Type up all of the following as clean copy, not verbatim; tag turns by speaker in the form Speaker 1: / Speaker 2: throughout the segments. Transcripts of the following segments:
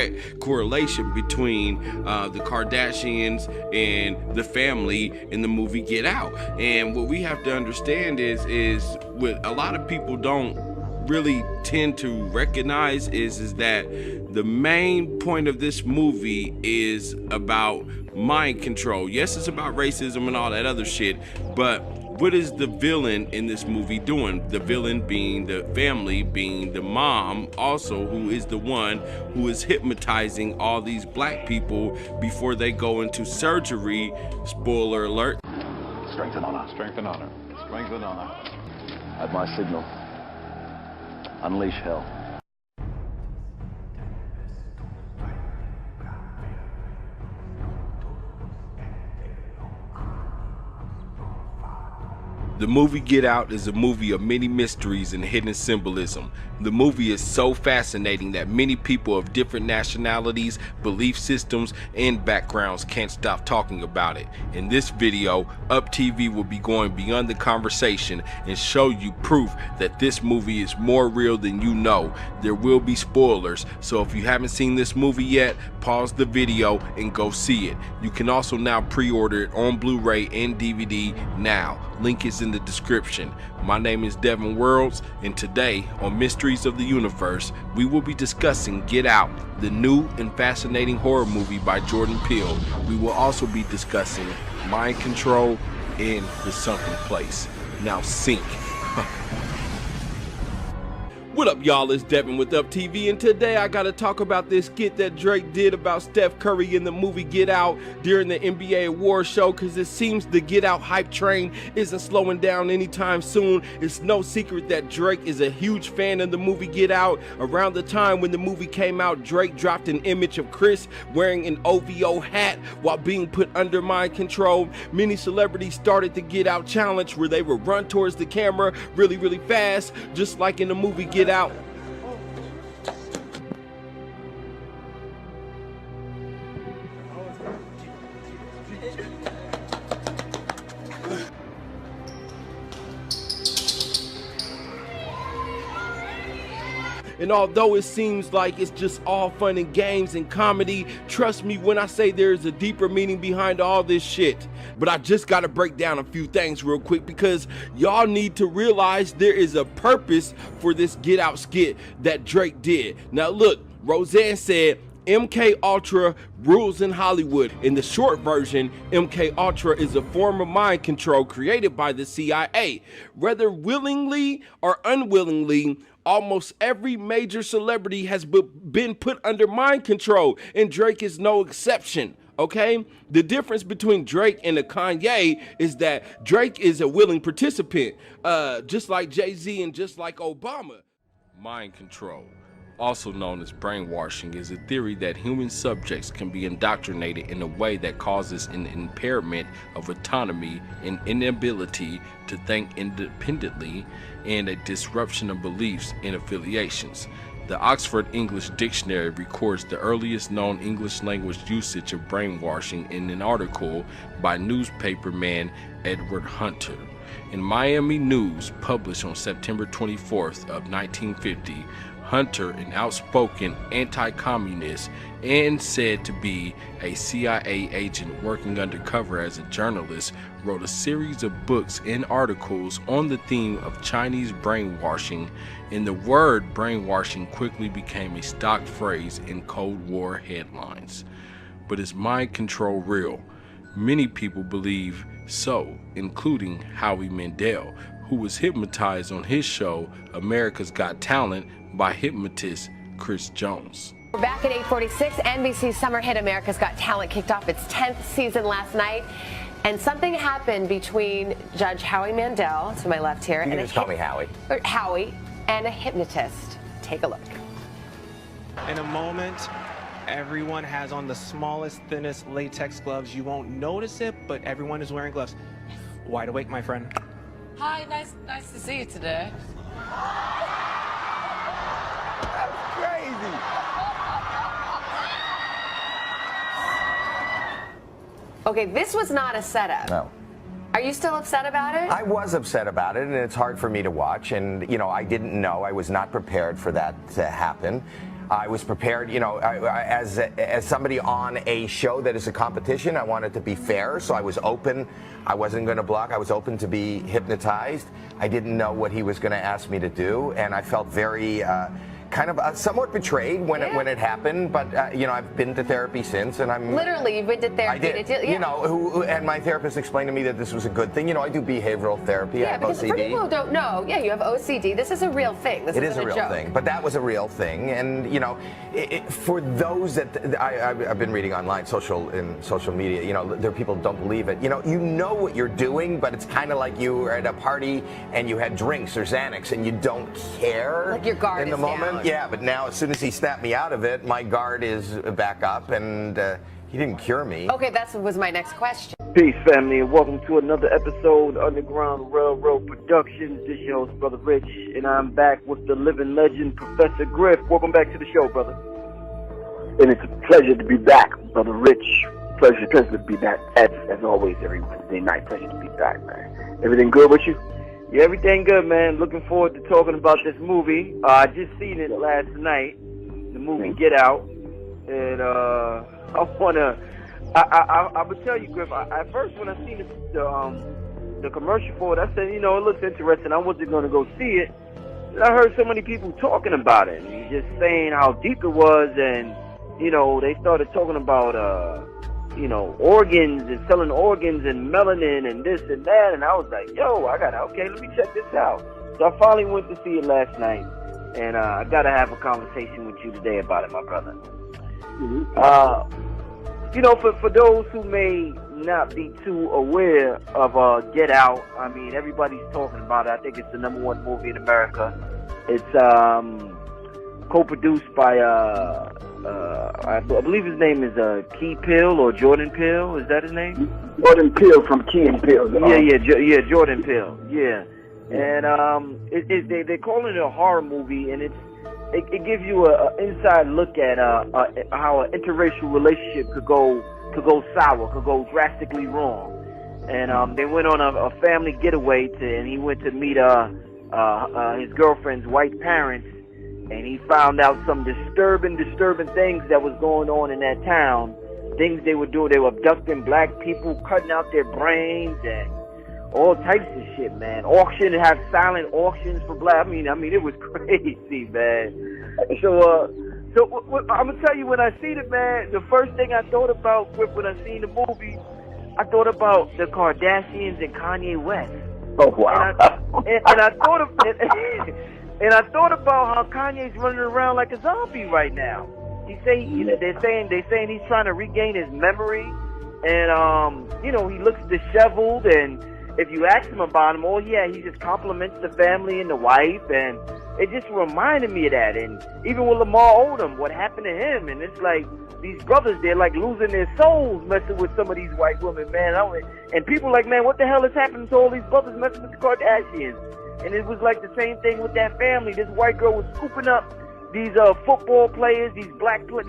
Speaker 1: direct correlation between the Kardashians and the family in the movie Get Out. And what we have to understand is what a lot of people don't really tend to recognize is that the main point of this movie is about mind control. Yes, it's about racism and all that other shit, but what is the villain in this movie doing? The villain being the family, being the mom also, who is the one who is hypnotizing all these black people before they go into surgery. Spoiler alert.
Speaker 2: Strength and honor.
Speaker 3: Strength and honor.
Speaker 2: Strength and honor. At my signal, unleash hell.
Speaker 1: The movie Get Out is a movie of many mysteries and hidden symbolism. The movie is so fascinating that many people of different nationalities, belief systems, and backgrounds can't stop talking about it. In this video, UpTV will be going beyond the conversation and show you proof that this movie is more real than you know. There will be spoilers, so if you haven't seen this movie yet, pause the video and go see it. You can also now pre-order it on Blu-ray and DVD now. Link is in the description. My name is Devin Worlds, and today on Mysteries of the Universe, we will be discussing Get Out, the new and fascinating horror movie by Jordan Peele. We will also be discussing mind control and the sunken place. Now sink. What up, y'all? It's Devin with UpTV, and today I gotta talk about this skit that Drake did about Steph Curry in the movie Get Out during the NBA awards show, because it seems the Get Out hype train isn't slowing down anytime soon. It's no secret that Drake is a huge fan of the movie Get Out. Around the time when the movie came out, Drake dropped an image of Chris wearing an OVO hat while being put under mind control. Many celebrities started the Get Out challenge, where they would run towards the camera really fast, just like in the movie Get Out. And although it seems like it's just all fun and games and comedy, trust me when I say there is a deeper meaning behind all this shit. But I just gotta break down a few things real quick, because y'all need to realize there is a purpose for this Get Out skit that Drake did. Now look, Roseanne said MK Ultra rules in Hollywood. In the short version, MK Ultra is a form of mind control created by the CIA. Whether willingly or unwillingly, almost every major celebrity has been put under mind control, and Drake is no exception. Okay, the difference between Drake and a Kanye is that Drake is a willing participant, just like Jay-Z and just like Obama. Mind control, also known as brainwashing, is a theory that human subjects can be indoctrinated in a way that causes an impairment of autonomy, an inability to think independently, and a disruption of beliefs and affiliations. The Oxford English Dictionary records the earliest known English language usage of brainwashing in an article by newspaperman Edward Hunter. In Miami News, published on September 24th of 1950, Hunter, an outspoken anti-communist and said to be a CIA agent working undercover as a journalist, wrote a series of books and articles on the theme of Chinese brainwashing, and the word brainwashing quickly became a stock phrase in Cold War headlines. But is mind control real? Many people believe so, including Howie Mandel, who was hypnotized on his show America's Got Talent by hypnotist Chris Jones.
Speaker 4: We're back at 8:46. NBC's summer hit America's Got Talent kicked off its 10th season last night, and something happened between Judge Howie Mandel, to my left here,
Speaker 5: You can just call me Howie.
Speaker 4: Howie, and a hypnotist. Take a look.
Speaker 6: In a moment, everyone has on the smallest, thinnest latex gloves. You won't notice it, but everyone is wearing gloves. Wide awake, my friend.
Speaker 7: Hi, nice to see you today.
Speaker 5: Crazy.
Speaker 4: Okay, this was not a setup.
Speaker 5: No.
Speaker 4: Are you still upset about it?
Speaker 5: I was upset about it, and it's hard for me to watch. And, you know, I didn't know. I was not prepared for that to happen. I was prepared, you know, as somebody on a show that is a competition, I wanted to be fair, so I was open. I wasn't going to block. I was open to be hypnotized. I didn't know what he was going to ask me to do, and I felt very kind of somewhat betrayed when it happened. But you know, I've been to therapy since, and I'm
Speaker 4: literally you've been to therapy.
Speaker 5: I did. You know, and my therapist explained to me that this was a good thing. You know, I do behavioral therapy. I have
Speaker 4: because
Speaker 5: OCD.
Speaker 4: for people who don't know, you have OCD. This is a real thing. This
Speaker 5: is a real thing. But that was a real thing, and you know, for those that I've been reading online, social media. You know, there are people who don't believe it. You know what you're doing, but it's kind of like you were at a party and you had drinks or Xanax, and you don't care.
Speaker 4: Like your guard
Speaker 5: in the
Speaker 4: is
Speaker 5: moment.
Speaker 4: down.
Speaker 5: Yeah, but now as soon as he snapped me out of it, my guard is back up, and he didn't cure me.
Speaker 4: Okay, that was my next question.
Speaker 3: Peace, family, and welcome to another episode of Underground Railroad Productions. This is your host, Brother Rich, and I'm back with the living legend, Professor Griff. Welcome back to the show, brother.
Speaker 8: And it's a pleasure to be back, Brother Rich. Pleasure to be back, as always, every Wednesday night. Pleasure to be back, man. Everything good with you?
Speaker 3: Yeah, everything good, man. Looking forward to talking about this movie. I just seen it last night, the movie Get Out, and I would tell you, Griff. At first, when I seen the commercial for it, I said, you know, it looks interesting. I wasn't going to go see it. And I heard so many people talking about it, and just saying how deep it was, and you know, they started talking about you know, organs and selling organs and melanin and this and that, and I was like, yo, okay, let me check this out. So I finally went to see it last night, and I gotta have a conversation with you today about it, my brother. You know, for those who may not be too aware of Get Out, I mean, everybody's talking about it. I think it's the #1 movie in America. It's co-produced by I believe his name is Key Peele or Jordan Peele. Is that his name?
Speaker 8: Jordan Peele from Key and Peele.
Speaker 3: Yeah, Jordan Peele. Yeah, and they're calling it a horror movie, and it gives you an inside look at how an interracial relationship could go sour, could go drastically wrong. And they went on a family getaway and he went to meet his girlfriend's white parents. And he found out some disturbing things that was going on in that town. Things they were doing. They were abducting black people, cutting out their brains, and all types of shit, man. Have silent auctions for black. I mean, it was crazy, man. So I'm gonna tell you, when I seen it, man, the first thing I thought about when I seen the movie, I thought about the Kardashians and Kanye West.
Speaker 8: Oh wow!
Speaker 3: And I thought of it. And I thought about how Kanye's running around like a zombie right now. They're saying he's trying to regain his memory, and you know, he looks disheveled. And if you ask him about him, he just compliments the family and the wife, and it just reminded me of that. And even with Lamar Odom, what happened to him? And it's like these brothers, they're like losing their souls messing with some of these white women, man. And people like, man, what the hell is happening to all these brothers messing with the Kardashians? And it was like the same thing with that family. This white girl was scooping up these football players, these black dudes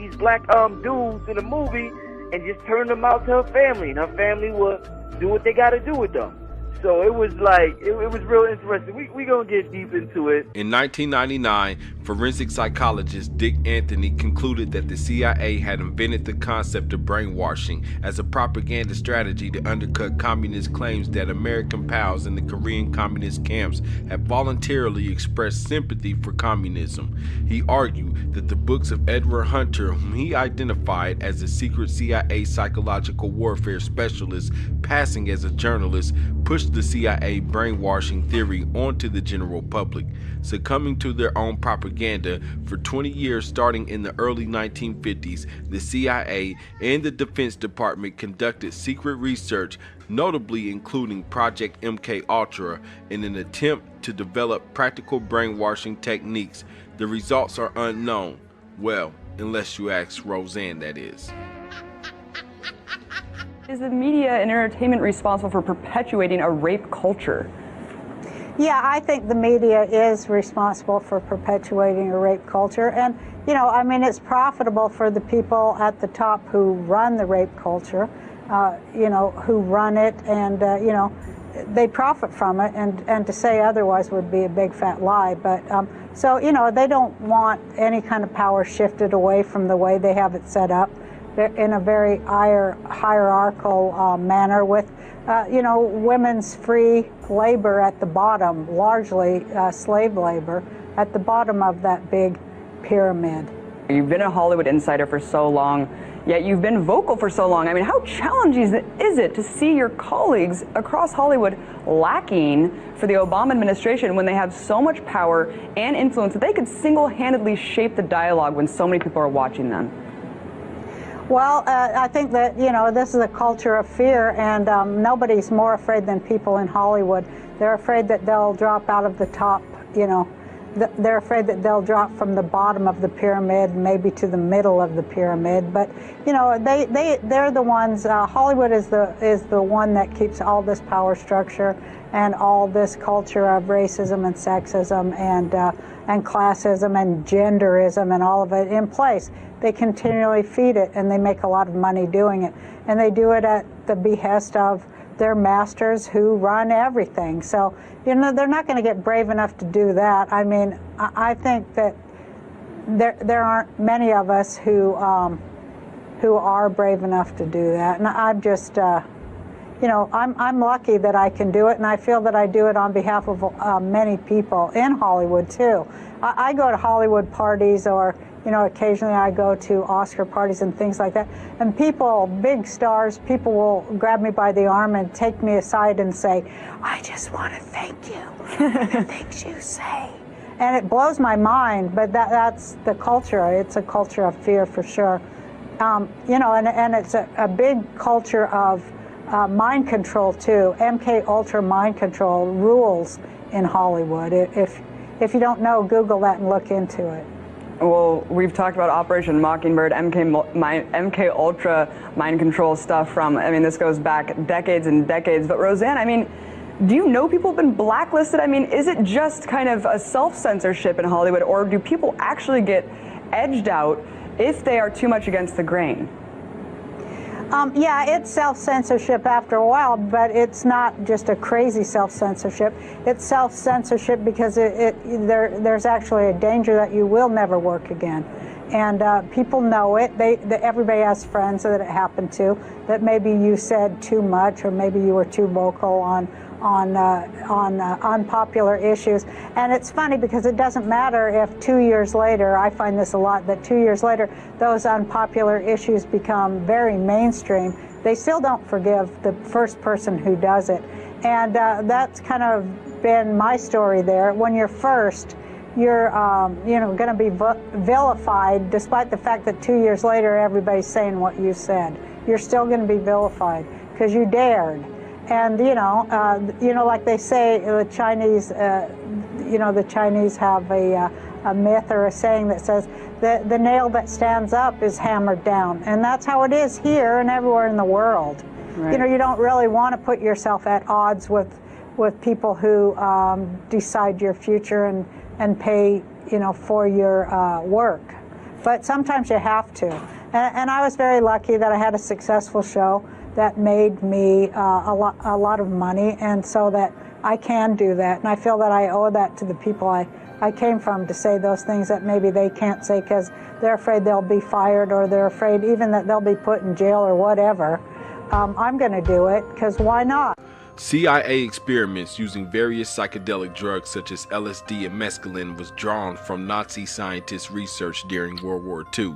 Speaker 3: in the movie, and just turning them out to her family. And her family will do what they got to do with them. So it was like, it was real interesting. We gonna get deep into it.
Speaker 1: In 1999, forensic psychologist Dick Anthony concluded that the CIA had invented the concept of brainwashing as a propaganda strategy to undercut communist claims that American pals in the Korean communist camps had voluntarily expressed sympathy for communism. He argued that the books of Edward Hunter, whom he identified as a secret CIA psychological warfare specialist passing as a journalist, pushed the CIA brainwashing theory onto the general public, succumbing to their own propaganda. For 20 years, starting in the early 1950s, the CIA and the Defense Department conducted secret research, notably including Project MK-Ultra, in an attempt to develop practical brainwashing techniques. The results are unknown. Well, unless you ask Roseanne, that is.
Speaker 9: Is the media and entertainment responsible for perpetuating a rape culture?
Speaker 10: Yeah, I think the media is responsible for perpetuating a rape culture. And, you know, I mean, it's profitable for the people at the top who run the rape culture. who run it, and they profit from it, and to say otherwise would be a big fat lie. But so they don't want any kind of power shifted away from the way they have it set up. They're in a very hierarchical manner with women's free labor at the bottom, largely slave labor at the bottom of that big pyramid.
Speaker 9: You've been a Hollywood insider for so long, yet you've been vocal for so long. I mean, how challenging is it to see your colleagues across Hollywood lacking for the Obama administration when they have so much power and influence that they could single-handedly shape the dialogue when so many people are watching them?
Speaker 10: Well, I think that, this is a culture of fear, and nobody's more afraid than people in Hollywood. They're afraid that they'll drop out of the top, they're afraid that they'll drop from the bottom of the pyramid, maybe to the middle of the pyramid. But they're the ones. Hollywood is the one that keeps all this power structure and all this culture of racism and sexism and classism and genderism and all of it in place. They continually feed it, and they make a lot of money doing it, and they do it at the behest of their masters who run everything. So, they're not going to get brave enough to do that. I mean, I think that there aren't many of us who are brave enough to do that. And I'm just, I'm lucky that I can do it, and I feel that I do it on behalf of many people in Hollywood too. I go to Hollywood parties, or occasionally I go to Oscar parties and things like that. And people, big stars, people will grab me by the arm and take me aside and say, "I just want to thank you for the things you say." And it blows my mind, but that's the culture. It's a culture of fear for sure. And it's a big culture of mind control too. MK Ultra mind control rules in Hollywood. If you don't know, Google that and look into it.
Speaker 9: Well, we've talked about Operation Mockingbird, MK Ultra mind control stuff this goes back decades and decades. But Roseanne, do you know people have been blacklisted? Is it just kind of a self-censorship in Hollywood, or do people actually get edged out if they are too much against the grain?
Speaker 10: Yeah, it's self-censorship after a while, but it's not just a crazy self-censorship. It's self-censorship because there's actually a danger that you will never work again. And people know it. Everybody has friends that it happened to, that maybe you said too much, or maybe you were too vocal on unpopular issues. And it's funny because it doesn't matter if 2 years later, I find this a lot, that 2 years later those unpopular issues become very mainstream. They still don't forgive the first person who does it. And that's kind of been my story there. When you're first, you're going to be vilified, despite the fact that 2 years later everybody's saying what you said. You're still going to be vilified because you dared. And like they say, the Chinese, the Chinese have a myth or a saying that says the nail that stands up is hammered down, and that's how it is here and everywhere in the world. Right. You don't really want to put yourself at odds with people who decide your future and pay for your work, but sometimes you have to. And I was very lucky that I had a successful show that made me a lot of money, and so that I can do that. And I feel that I owe that to the people I came from, to say those things that maybe they can't say because they're afraid they'll be fired, or they're afraid even that they'll be put in jail or whatever. I'm going to do it because why not?
Speaker 1: CIA experiments using various psychedelic drugs such as LSD and mescaline was drawn from Nazi scientists' research during World War II.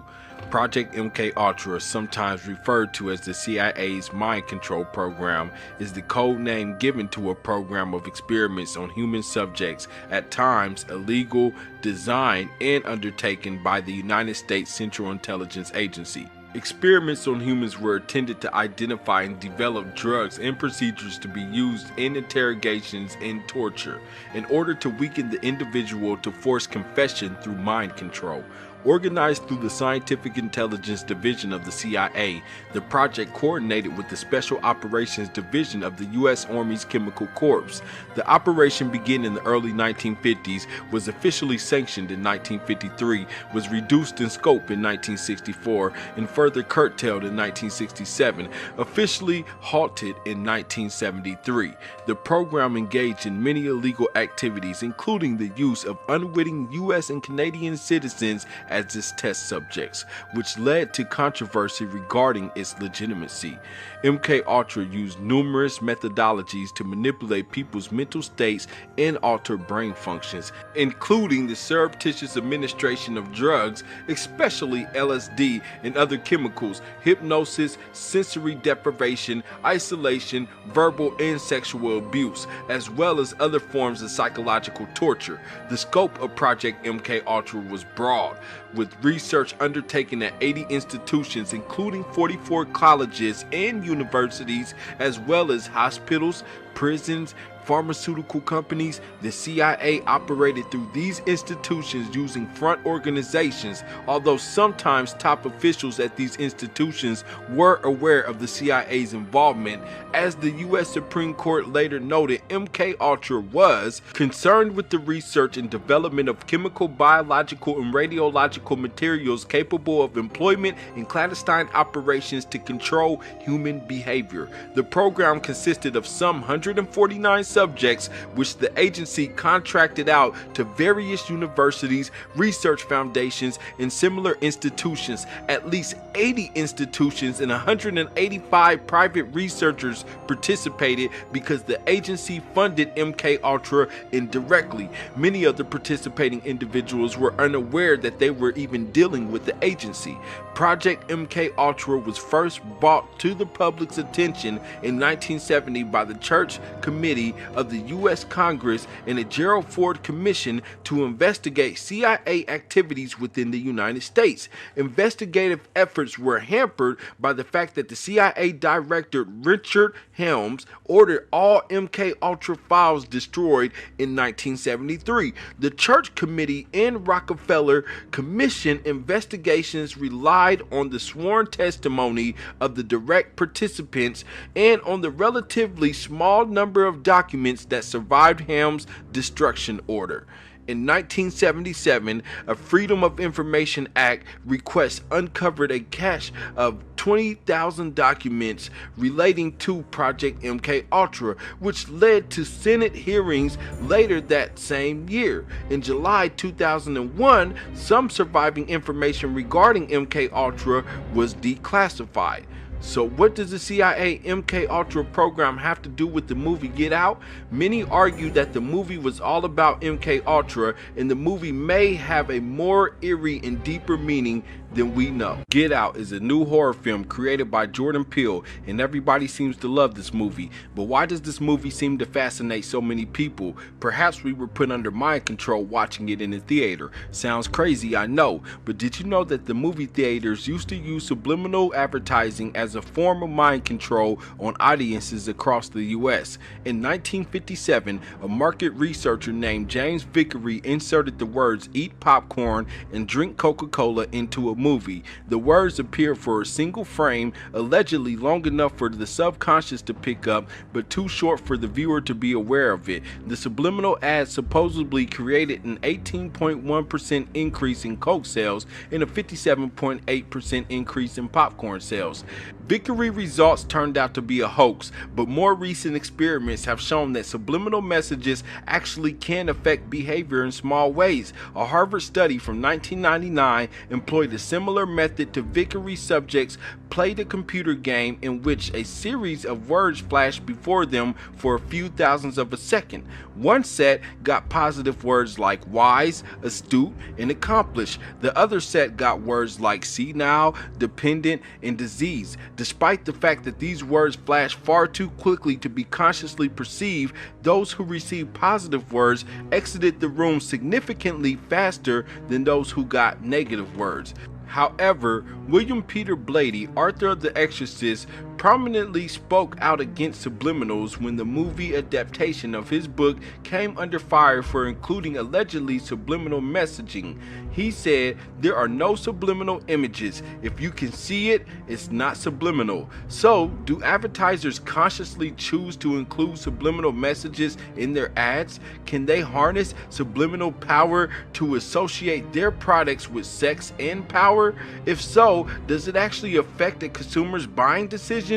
Speaker 1: Project MK Ultra, sometimes referred to as the CIA's mind control program, is the code name given to a program of experiments on human subjects, at times illegal, designed and undertaken by the United States Central Intelligence Agency. Experiments on humans were intended to identify and develop drugs and procedures to be used in interrogations and torture in order to weaken the individual to force confession through mind control. Organized through the Scientific Intelligence Division of the CIA, the project coordinated with the Special Operations Division of the U.S. Army's Chemical Corps. The operation began in the early 1950s, was officially sanctioned in 1953, was reduced in scope in 1964, and further curtailed in 1967, officially halted in 1973. The program engaged in many illegal activities, including the use of unwitting U.S. and Canadian citizens as its test subjects, which led to controversy regarding its legitimacy. MKUltra used numerous methodologies to manipulate people's mental states and alter brain functions, including the surreptitious administration of drugs, especially LSD and other chemicals, hypnosis, sensory deprivation, isolation, verbal and sexual abuse, as well as other forms of psychological torture. The scope of Project MKUltra was broad, with research undertaken at 80 institutions, including 44 colleges and universities, as well as hospitals, prisons, pharmaceutical companies. The CIA operated through these institutions using front organizations, although sometimes top officials at these institutions were aware of the CIA's involvement. As the U.S. Supreme Court later noted, MKUltra was concerned with the research and development of chemical, biological, and radiological materials capable of employment in clandestine operations to control human behavior. The program consisted of some 149 subjects, which the agency contracted out to various universities, research foundations, and similar institutions. At least 80 institutions and 185 private researchers participated because the agency funded MKUltra indirectly. Many of the participating individuals were unaware that they were even dealing with the agency. Project MKUltra was first brought to the public's attention in 1970 by the Church Committee of the U.S. Congress and a Gerald Ford Commission to investigate CIA activities within the United States. Investigative efforts were hampered by the fact that the CIA Director Richard Helms ordered all MKUltra files destroyed in 1973. The Church Committee and Rockefeller Commission investigations relied on the sworn testimony of the direct participants and on the relatively small number of documents that survived Helms' destruction order. In 1977, a Freedom of Information Act request uncovered a cache of 20,000 documents relating to Project MKUltra, which led to Senate hearings later that same year. In July 2001, some surviving information regarding MKUltra was declassified. So what does the CIA MKUltra program have to do with the movie Get Out? Many argue that the movie was all about MKUltra, and the movie may have a more eerie and deeper meaning than we know. Get Out is a new horror film created by Jordan Peele, and everybody seems to love this movie. But why does this movie seem to fascinate so many people? Perhaps we were put under mind control watching it in the theater. Sounds crazy, I know, but did you know that the movie theaters used to use subliminal advertising as a form of mind control on audiences across the US? In 1957, a market researcher named James Vickery inserted the words "eat popcorn" and "drink Coca-Cola" into a movie. The words appeared for a single frame, allegedly long enough for the subconscious to pick up, but too short for the viewer to be aware of it. The subliminal ad supposedly created an 18.1% increase in Coke sales and a 57.8% increase in popcorn sales. Vickery results turned out to be a hoax, but more recent experiments have shown that subliminal messages actually can affect behavior in small ways. A Harvard study from 1999 employed a similar method to Vickery. Subjects played a computer game in which a series of words flashed before them for a few thousandths of a second. One set got positive words like wise, astute, and accomplished. The other set got words like senile, dependent, and disease. Despite the fact that these words flashed far too quickly to be consciously perceived, those who received positive words exited the room significantly faster than those who got negative words. However, William Peter Blatty, author of The Exorcist, prominently spoke out against subliminals when the movie adaptation of his book came under fire for including allegedly subliminal messaging. He said, "There are no subliminal images. If you can see it, it's not subliminal." So, do advertisers consciously choose to include subliminal messages in their ads? Can they harness subliminal power to associate their products with sex and power? If so, does it actually affect a consumer's buying decision?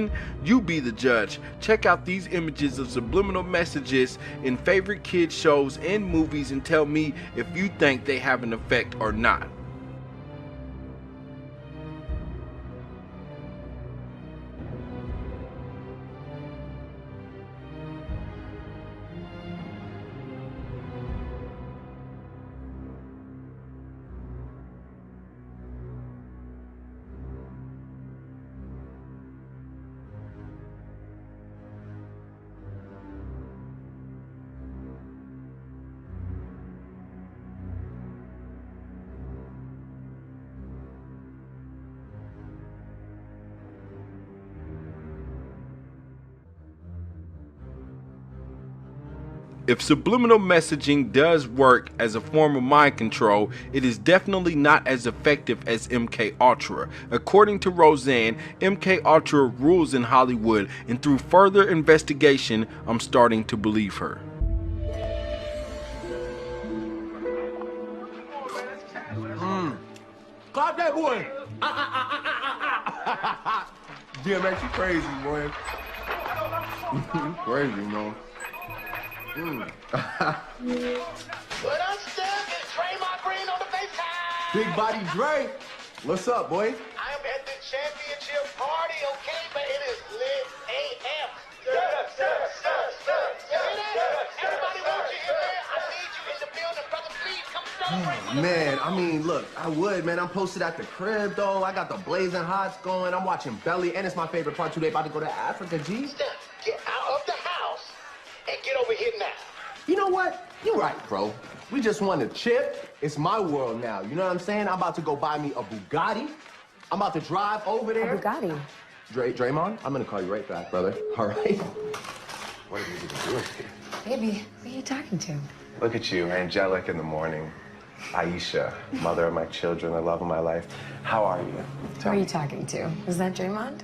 Speaker 1: You be the judge. Check out these images of subliminal messages in favorite kids shows and movies and tell me if you think they have an effect or not. If subliminal messaging does work as a form of mind control, it is definitely not as effective as MK Ultra. According to Roseanne, MK Ultra rules in Hollywood, and through further investigation, I'm starting to believe her.
Speaker 11: Clap that boy! DMX, you crazy, boy. Crazy, you know. Big body Dre. What's up, boy?
Speaker 12: I'm at the championship party, okay? But it is lit AF. Everybody wants you in there. I need you in the building, brother. Please come celebrate.
Speaker 11: Man, I mean, look, I would, man. I'm posted at the crib, though. I got the blazing hots going. I'm watching Belly, and it's my favorite part today. About to go to Africa, G.
Speaker 12: Steph, get out of the house and get over here now.
Speaker 11: You know what? You're right, bro. We just won a chip. It's my world now. You know what I'm saying? I'm about to go buy me a Bugatti. I'm about to drive over there.
Speaker 4: A Bugatti?
Speaker 11: Draymond, I'm gonna call you right back, brother. All right? What are you doing here?
Speaker 4: Baby, who are you talking to?
Speaker 13: Look at you, angelic in the morning. Aisha, mother of my children, the love of my life. How are you?
Speaker 14: Who are you talking to? Is that Draymond?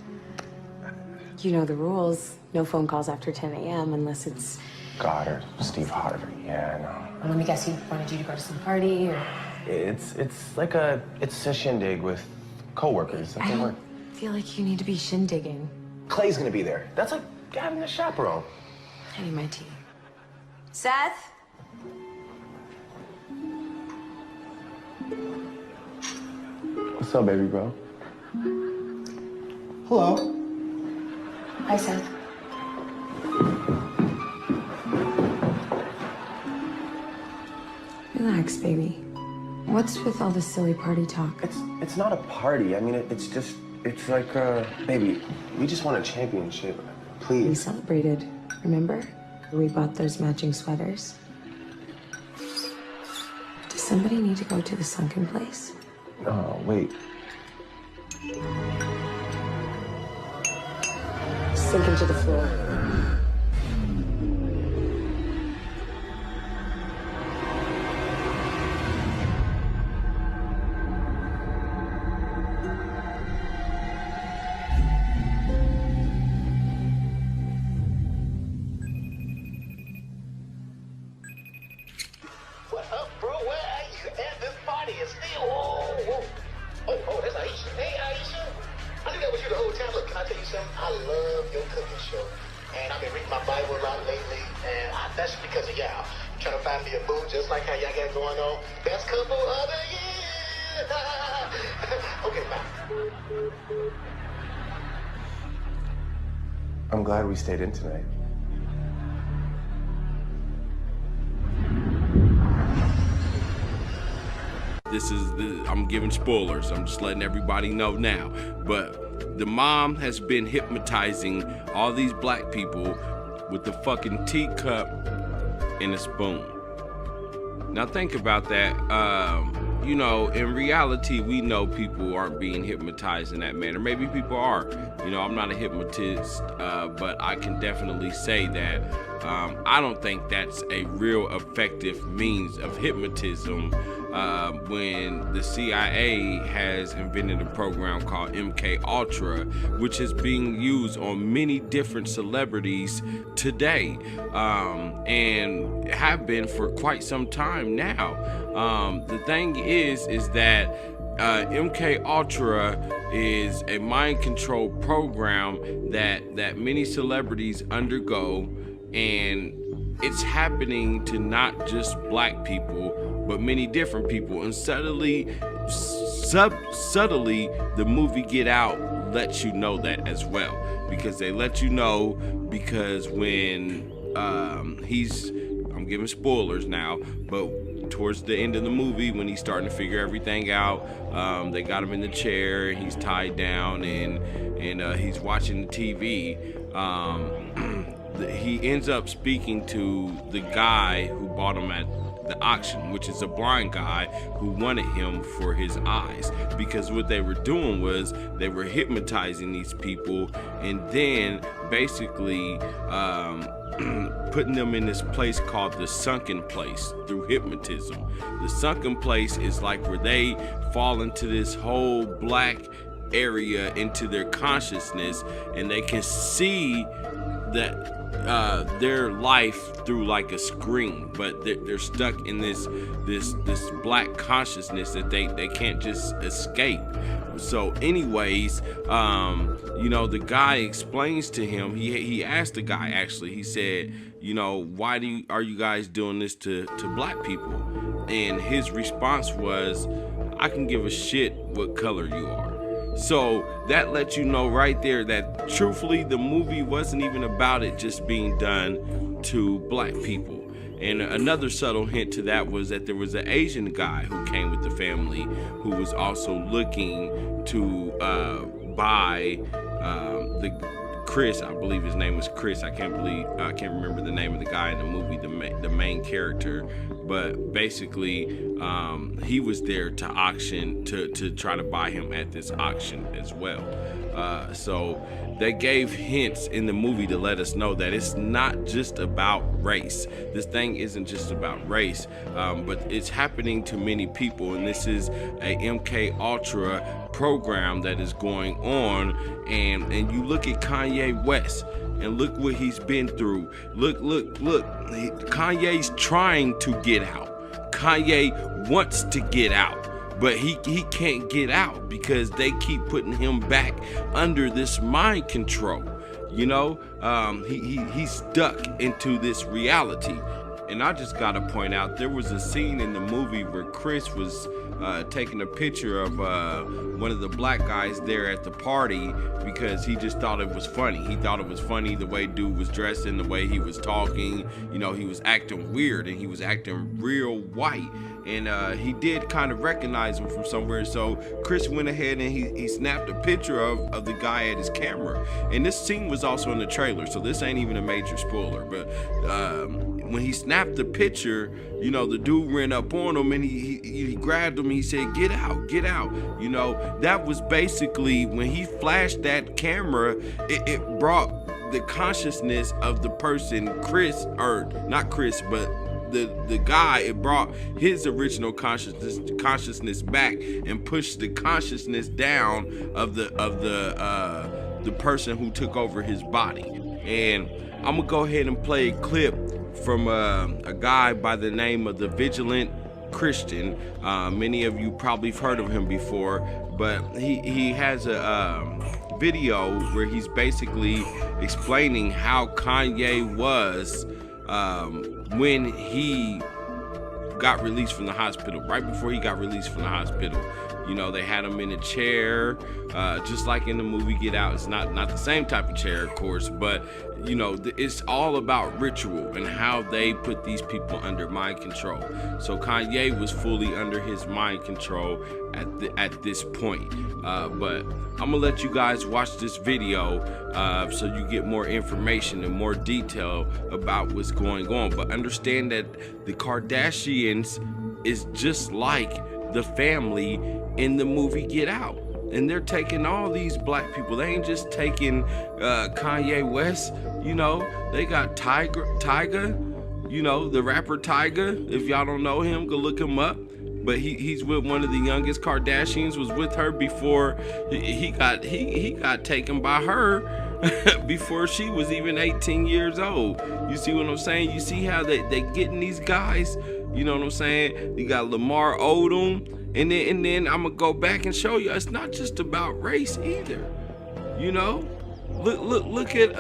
Speaker 14: You know the rules. No phone calls after 10 a.m. unless it's...
Speaker 13: Goddard, Steve Harvey. Yeah, I know.
Speaker 14: Well, let me guess, he wanted you to go to some party, or...
Speaker 13: It's a shindig with coworkers at the work.
Speaker 14: I feel like you need to be shindigging.
Speaker 13: Clay's gonna be there. That's like having a chaperone.
Speaker 14: I need my tea. Seth?
Speaker 13: What's up, baby bro?
Speaker 11: Hello.
Speaker 14: Hi, Seth. Relax, baby. What's with all this silly party talk?
Speaker 13: It's not a party. I mean, it's like, baby, we just won a championship. Please.
Speaker 14: We celebrated, remember? We bought those matching sweaters. Does somebody need to go to the Sunken place?
Speaker 13: Oh, wait.
Speaker 14: Sink into the floor.
Speaker 12: What up, bro? Where are you at? This party is still... Whoa. Oh, that's Aisha. Hey, Aisha. I knew that was you the whole time. Look, can I tell you something? I love your cooking show. And I've been reading my Bible a lot lately, and that's because of y'all. I'm trying to find me a boo just like how y'all got going on. Best couple of the year. Okay, bye.
Speaker 13: I'm glad we stayed in tonight.
Speaker 1: I'm giving spoilers. I'm just letting everybody know now. But the mom has been hypnotizing all these black people with the fucking teacup and a spoon. Now think about that. you know, in reality, we know people aren't being hypnotized in that manner. Maybe people are. You know, I'm not a hypnotist, but I can definitely say that I don't think that's a real effective means of hypnotism when the CIA has invented a program called MK Ultra, which is being used on many different celebrities today, and have been for quite some time now. The thing is that MK Ultra is a mind control program that many celebrities undergo, and it's happening to not just black people, but many different people. And subtly, the movie Get Out lets you know that as well, because they let you know, because when I'm giving spoilers now, but towards the end of the movie, when he's starting to figure everything out, they got him in the chair and he's tied down, and he's watching the TV. He ends up speaking to the guy who bought him at the auction, which is a blind guy who wanted him for his eyes, because what they were doing was they were hypnotizing these people and then basically putting them in this place called the Sunken place through hypnotism. The Sunken place is like where they fall into this whole black area into their consciousness, and they can see that their life through like a screen, but they're stuck in this black consciousness that they can't just escape. So anyways, you know, the guy explains to him, he asked the guy, actually, he said, you know, why are you guys doing this to black people? And his response was, I can give a shit what color you are. So that lets you know right there that truthfully the movie wasn't even about it just being done to black people. And another subtle hint to that was that there was an Asian guy who came with the family who was also looking to buy Chris, I believe his name was Chris. I can't remember the name of the guy in the movie, the main character. But basically, he was there to auction, to try to buy him at this auction as well. So they gave hints in the movie to let us know that it's not just about race. This thing isn't just about race, but it's happening to many people. And this is a MK Ultra program that is going on. And you look at Kanye West, and look what he's been through. Look. Kanye's trying to get out. Kanye wants to get out, but he can't get out because they keep putting him back under this mind control. You know, he's stuck into this reality. And I just gotta point out, there was a scene in the movie where Chris was taking a picture of one of the black guys there at the party because he just thought it was funny. He thought it was funny the way dude was dressing, the way he was talking. You know, he was acting weird and he was acting real white. And he did kind of recognize him from somewhere. So Chris went ahead and he snapped a picture of the guy at his camera. And this scene was also in the trailer, so this ain't even a major spoiler. But when he snapped the picture, you know, the dude ran up on him and he grabbed him and he said, get out, get out. You know, that was basically when he flashed that camera, it brought the consciousness of the person, Chris, or not Chris, but the guy, it brought his original consciousness back and pushed the consciousness down of the person who took over his body. And I'm gonna go ahead and play a clip from a guy by the name of the Vigilant Christian. Many of you probably have heard of him before, but he has a video where he's basically explaining how Kanye was when he got released from the hospital, right before he got released from the hospital. You know, they had him in a chair, just like in the movie Get Out. It's not the same type of chair, of course, but you know, it's all about ritual and how they put these people under mind control. So Kanye was fully under his mind control at this point. But I'm gonna let you guys watch this video so you get more information and more detail about what's going on. But understand that the Kardashians is just like the family in the movie Get Out. And they're taking all these black people. They ain't just taking Kanye West, you know. They got Tyga, you know, the rapper Tyga. If y'all don't know him, go look him up. But he's with one of the youngest Kardashians, was with her before he got taken by her before she was even 18 years old. You see what I'm saying? You see how they getting these guys, you know what I'm saying? You got Lamar Odom. And then I'm gonna go back and show you it's not just about race either. You know? Look at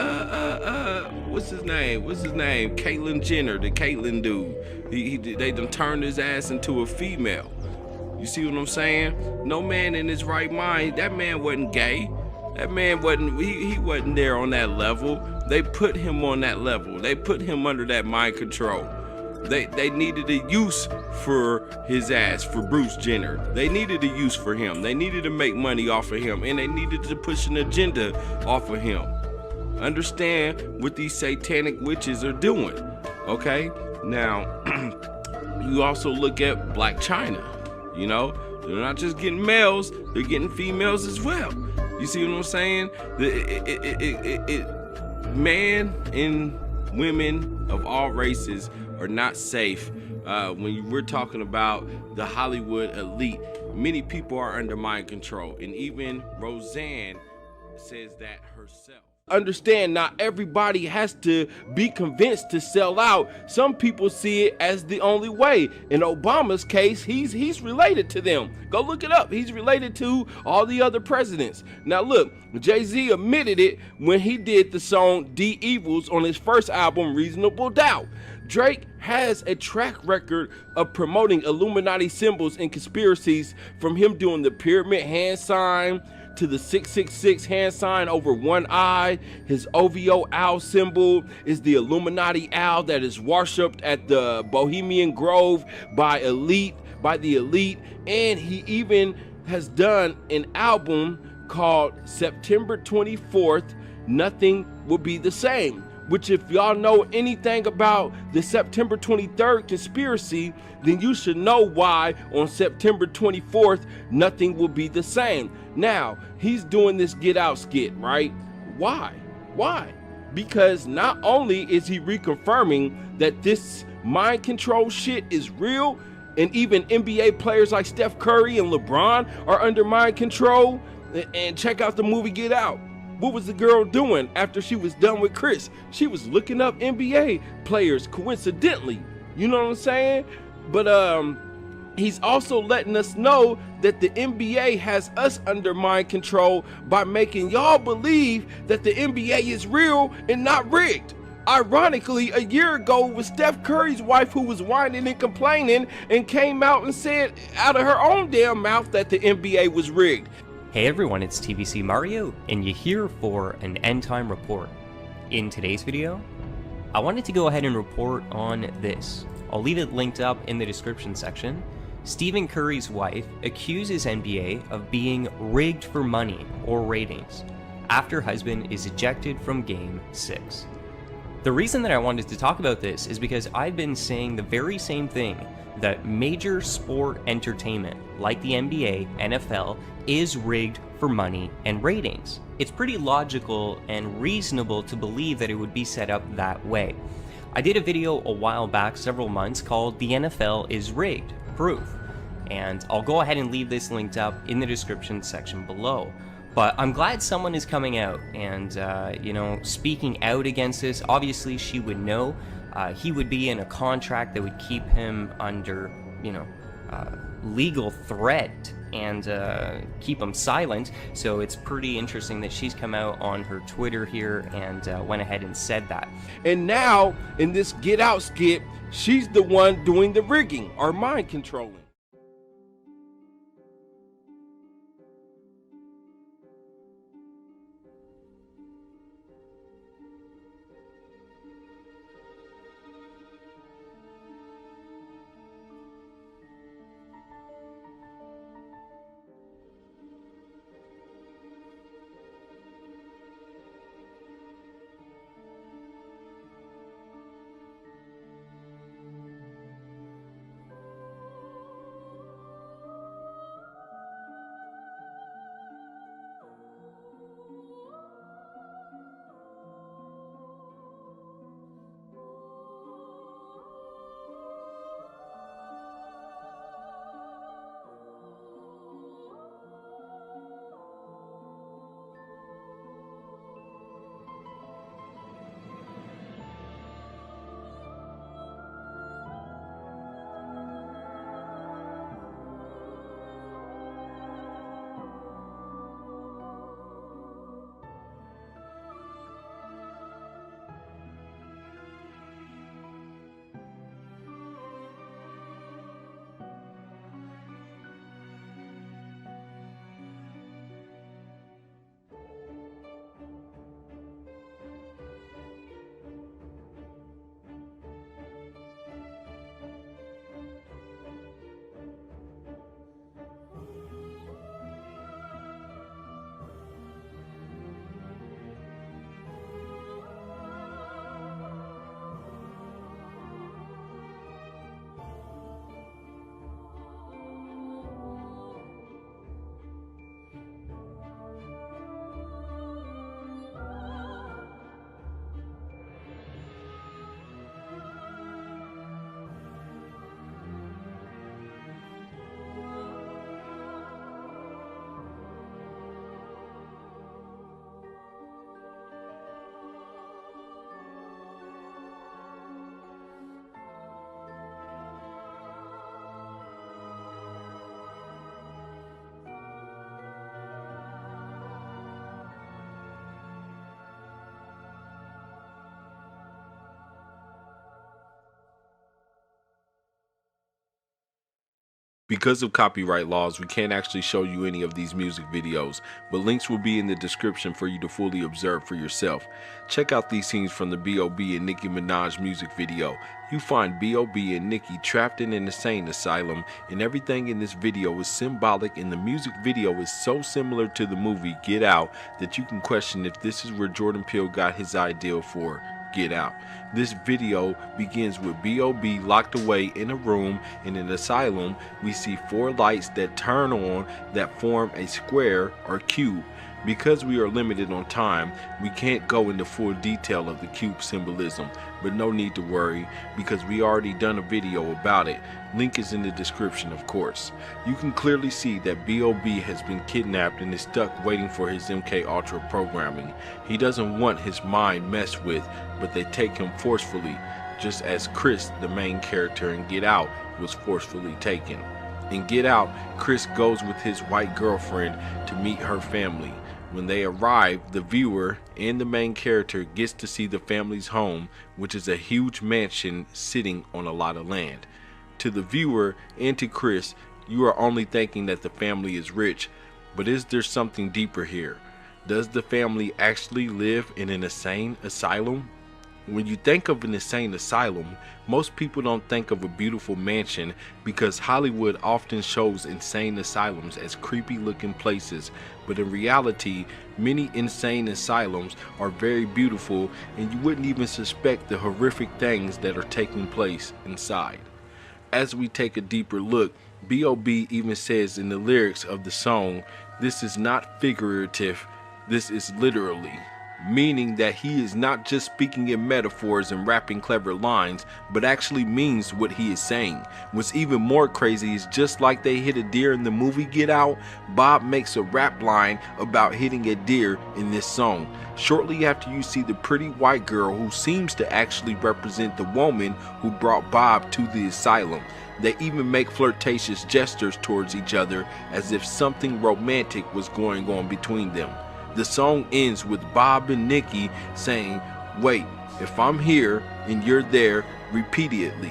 Speaker 1: what's his name? Caitlyn Jenner, the Caitlyn dude. They done turned his ass into a female. You see what I'm saying? No man in his right mind, that man wasn't gay. That man wasn't, he wasn't there on that level. They put him on that level. They put him under that mind control. They needed a use for his ass, for Bruce Jenner. They needed a use for him. They needed to make money off of him, and they needed to push an agenda off of him. Understand what these satanic witches are doing, okay? Now, you also look at Black China, you know? They're not just getting males, they're getting females as well. You see what I'm saying? Man and women of all races are not safe. When we're talking about the Hollywood elite, many people are under mind control, and even Roseanne says that herself. Understand, not everybody has to be convinced to sell out. Some people see it as the only way. In Obama's case, he's related to them. Go look it up. He's related to all the other presidents. Now look, Jay-Z admitted it when he did the song D Evils on his first album, Reasonable Doubt. Drake has a track record of promoting Illuminati symbols and conspiracies, from him doing the pyramid hand sign to the 666 hand sign over one eye. His OVO owl symbol is the Illuminati owl that is worshipped at the Bohemian Grove by the elite. And he even has done an album called September 24th, Nothing Will Be the Same, which, if y'all know anything about the September 23rd conspiracy, then you should know why on September 24th, nothing will be the same. Now, he's doing this Get Out skit, right? Why? Because not only is he reconfirming that this mind control shit is real, and even NBA players like Steph Curry and LeBron are under mind control, and check out the movie Get Out. What was the girl doing after she was done with Chris? She was looking up NBA players coincidentally. You know what I'm saying? But he's also letting us know that the NBA has us under mind control by making y'all believe that the NBA is real and not rigged. Ironically, a year ago it was Steph Curry's wife who was whining and complaining and came out and said out of her own damn mouth that the NBA was rigged.
Speaker 15: Hey everyone, it's TVC Mario, and you're here for an end time report. In today's video, I wanted to go ahead and report on this. I'll leave it linked up in the description section. Stephen Curry's wife accuses NBA of being rigged for money or ratings after husband is ejected from Game 6. The reason that I wanted to talk about this is because I've been saying the very same thing, that major sport entertainment like the NBA, NFL, is rigged for money and ratings. It's pretty logical and reasonable to believe that it would be set up that way. I did a video a while back, several months, called The NFL is Rigged, Proof. And I'll go ahead and leave this linked up in the description section below. But I'm glad someone is coming out and, speaking out against this. Obviously, she would know. He would be in a contract that would keep him under, legal threat and keep him silent. So it's pretty interesting that she's come out on her Twitter here and went ahead and said that.
Speaker 1: And now, in this Get Out skit, she's the one doing the rigging or mind controlling. Because of copyright laws, we can't actually show you any of these music videos, but links will be in the description for you to fully observe for yourself. Check out these scenes from the B.O.B. and Nicki Minaj music video. You find B.O.B. and Nicki trapped in an insane asylum, and everything in this video is symbolic, and the music video is so similar to the movie Get Out that you can question if this is where Jordan Peele got his idea for Get Out. This video begins with B.O.B. locked away in a room in an asylum. We see 4 lights that turn on that form a square or cube. Because we are limited on time, we can't go into full detail of the cube symbolism, but no need to worry because we already done a video about it. Link is in the description, of course. You can clearly see that B.O.B. has been kidnapped and is stuck waiting for his MK Ultra programming. He doesn't want his mind messed with, but they take him forcefully, just as Chris, the main character in Get Out, was forcefully taken. In Get Out, Chris goes with his white girlfriend to meet her family. When they arrive, the viewer and the main character gets to see the family's home, which is a huge mansion sitting on a lot of land. To the viewer and to Chris, you are only thinking that the family is rich, but is there something deeper here? Does the family actually live in an insane asylum? When you think of an insane asylum, most people don't think of a beautiful mansion because Hollywood often shows insane asylums as creepy looking places, but in reality, many insane asylums are very beautiful and you wouldn't even suspect the horrific things that are taking place inside. As we take a deeper look, B.O.B. even says in the lyrics of the song, "This is not figurative, this is literally." Meaning that he is not just speaking in metaphors and rapping clever lines, but actually means what he is saying. What's even more crazy is just like they hit a deer in the movie Get Out, Bob makes a rap line about hitting a deer in this song. Shortly after you see the pretty white girl who seems to actually represent the woman who brought Bob to the asylum. They even make flirtatious gestures towards each other as if something romantic was going on between them. The song ends with Bob and Nicki saying, "Wait, if I'm here and you're there," repeatedly.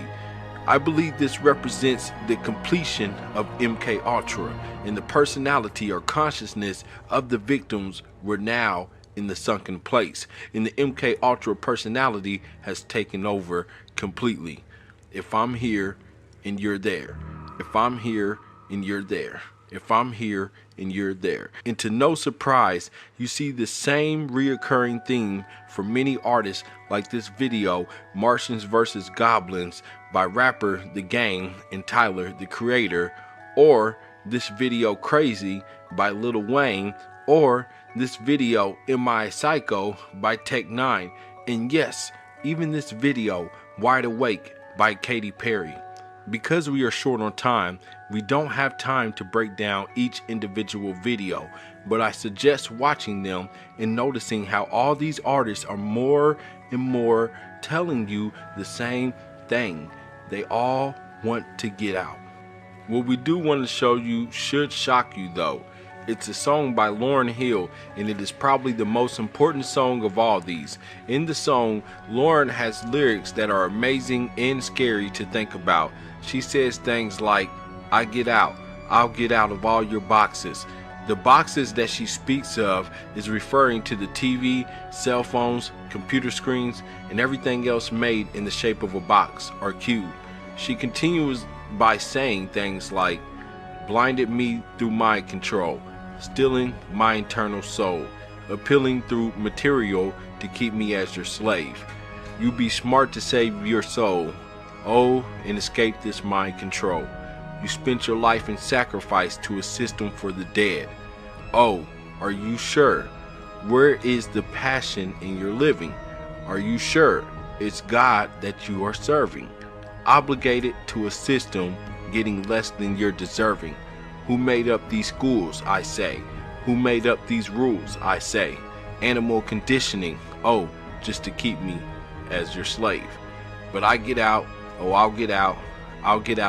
Speaker 1: I believe this represents the completion of MK Ultra, and the personality or consciousness of the victims were now in the sunken place, and the MK Ultra personality has taken over completely. If I'm here and you're there. If I'm here and you're there. If I'm here and you're there. And to no surprise, you see the same reoccurring theme for many artists like this video, Martians vs. Goblins by rapper The Game and Tyler, the Creator, or this video Crazy by Lil Wayne, or this video Am I a Psycho by Tech9, and yes, even this video Wide Awake by Katy Perry. Because we are short on time, we don't have time to break down each individual video, but I suggest watching them and noticing how all these artists are more and more telling you the same thing. They all want to get out. What we do want to show you should shock you though. It's a song by Lauryn Hill, and it is probably the most important song of all these. In the song, Lauryn has lyrics that are amazing and scary to think about. She says things like, "I get out, I'll get out of all your boxes." The boxes that she speaks of is referring to the TV, cell phones, computer screens, and everything else made in the shape of a box or cube. She continues by saying things like, "Blinded me through mind control, stealing my internal soul, appealing through material to keep me as your slave. You be smart to save your soul, oh, and escape this mind control. You spent your life in sacrifice to a system for the dead. Oh, are you sure? Where is the passion in your living? Are you sure it's God that you are serving? Obligated to a system, getting less than you're deserving. Who made up these schools, I say? Who made up these rules, I say? Animal conditioning, oh, just to keep me as your slave. But I get out, oh, I'll get out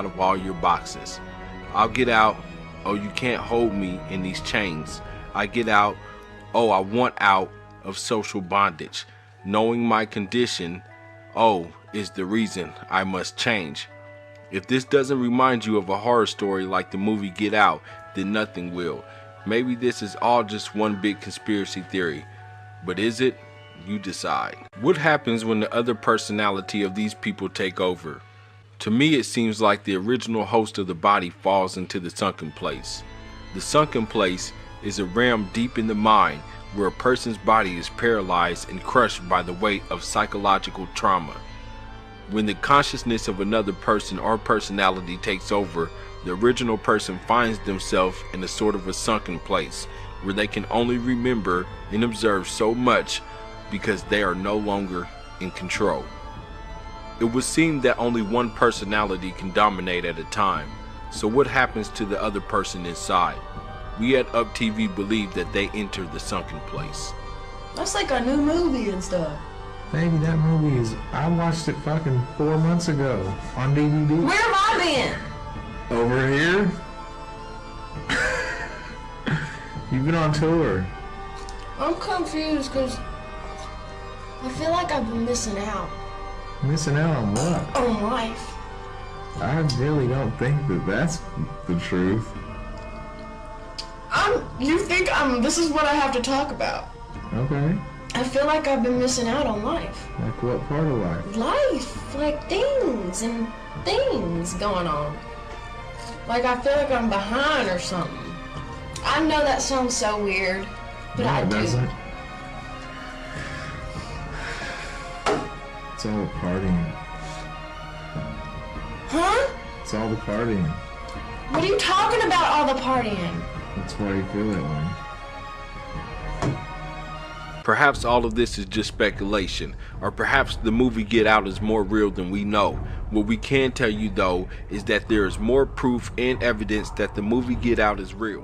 Speaker 1: of all your boxes. I'll get out, oh, you can't hold me in these chains. I get out, oh, I want out of social bondage. Knowing my condition, oh, is the reason I must change. If this doesn't remind you of a horror story like the movie Get Out, then nothing will. Maybe this is all just one big conspiracy theory. But is it? You decide. What happens when the other personality of these people take over? To me, it seems like the original host of the body falls into the sunken place. The sunken place is a realm deep in the mind where a person's body is paralyzed and crushed by the weight of psychological trauma. When the consciousness of another person or personality takes over, the original person finds themselves in a sort of a sunken place where they can only remember and observe so much because they are no longer in control. It would seem that only one personality can dominate at a time. So what happens to the other person inside? We at Up TV believe that they enter the sunken place.
Speaker 7: That's like a new movie and stuff.
Speaker 16: Baby, that movie is... I watched it fucking 4 months ago on DVD.
Speaker 7: Where have I been?
Speaker 16: Over here? You've been on tour.
Speaker 7: I'm confused because I feel like I've been missing out.
Speaker 16: Missing out on what?
Speaker 7: On life.
Speaker 16: I really don't think that that's the truth.
Speaker 7: You think this is what I have to talk about.
Speaker 16: Okay.
Speaker 7: I feel like I've been missing out on life.
Speaker 16: Like what part of life?
Speaker 7: Life, like things going on. Like I feel like I'm behind or something. I know that sounds so weird, but
Speaker 16: No,
Speaker 7: I
Speaker 16: it
Speaker 7: do.
Speaker 16: doesn't. It's all the partying.
Speaker 7: Huh?
Speaker 16: It's all the partying.
Speaker 7: What are you talking about, all the partying?
Speaker 16: That's why you feel that way.
Speaker 1: Perhaps all of this is just speculation, or perhaps the movie Get Out is more real than we know. What we can tell you though is that there is more proof and evidence that the movie Get Out is real.